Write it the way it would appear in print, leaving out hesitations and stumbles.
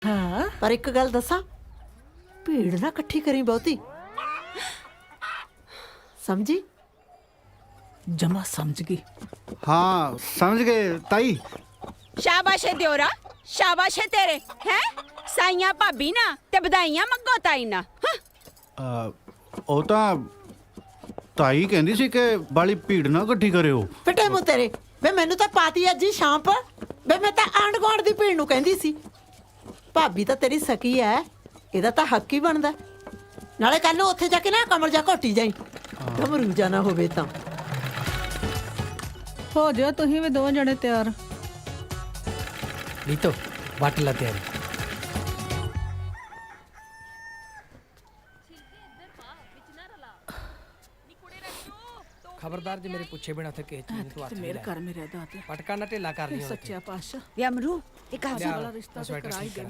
ਹਾਂ ਪਰ ਇੱਕ ਗੱਲ ਦੱਸਾਂ, ਭੀੜ ਨਾ ਇਕੱਠੀ ਕਰੀ ਬਹੁਤੀ, ਸਮਝੀ? ਜਮਾ ਸਮਝ ਗਈ। हाँ समझ गए ताई। शाबाश है दियोरा, शाबाश है तेरे हैं साइया भाभी ना ते बधाइयां मंगो ताई ना। ਉਹ ਤਾਂ ਤਾਈ ਕਹਿੰਦੀ ਸੀ ਕਿ ਬਾਲੀ ਭੀੜ ਨਾ ਇਕੱਠੀ ਕਰਿਓ। ਫਿੱਟੇ ਮੂੰਹ ਤੇਰੇ ਵੇ, ਮੈਨੂੰ ਤਾਂ ਪਾਤੀ ਅੱਜ ਹੀ ਸ਼ਾਂਪ ਵੇ, ਮੈਂ ਤਾਂ ਆਂਢ ਗੁਆਂਢ ਦੀ ਭੀੜ ਨੂੰ ਕਹਿੰਦੀ ਸੀ। ਭਾਬੀ ਤਾਂ ਤੇਰੀ ਸਕੀ ਐ, ਇਹਦਾ ਤਾਂ ਹੱਕ ਹੀ ਬਣਦਾ। ਨਾਲੇ ਕੱਲ ਨੂੰ ਉੱਥੇ ਜਾ ਕੇ ਨਾ ਕਮਰ ਜਾ ਘੋਟੀ ਜਾਈ, ਘਮਰੂ ਜਾ ਨਾ ਹੋਵੇ ਤਾਂ। ਹੋ ਜਾ ਤੁਸੀਂ ਵੀ ਦੋਵੇਂ ਜਣੇ ਤਿਆਰ। नीतो वाट ला तैयारी। खबरदार जे मेरे पूछे बिना थे किसी चीज तू हाथ ਮੇਰ ਕਰ ਮੇਰੇ ਦਾਤੇ पटका ना ढिला कर लियो। ਸੱਚਿਆ ਪਾਤਸ਼ਾਹ वे अमरू एक लिया, ਵਾਲਾ ਰਿਸ਼ਤਾ मैं ਤੇ स्वेटर ਕਰਾ ਹੀ ठीक ਦੇ। करा।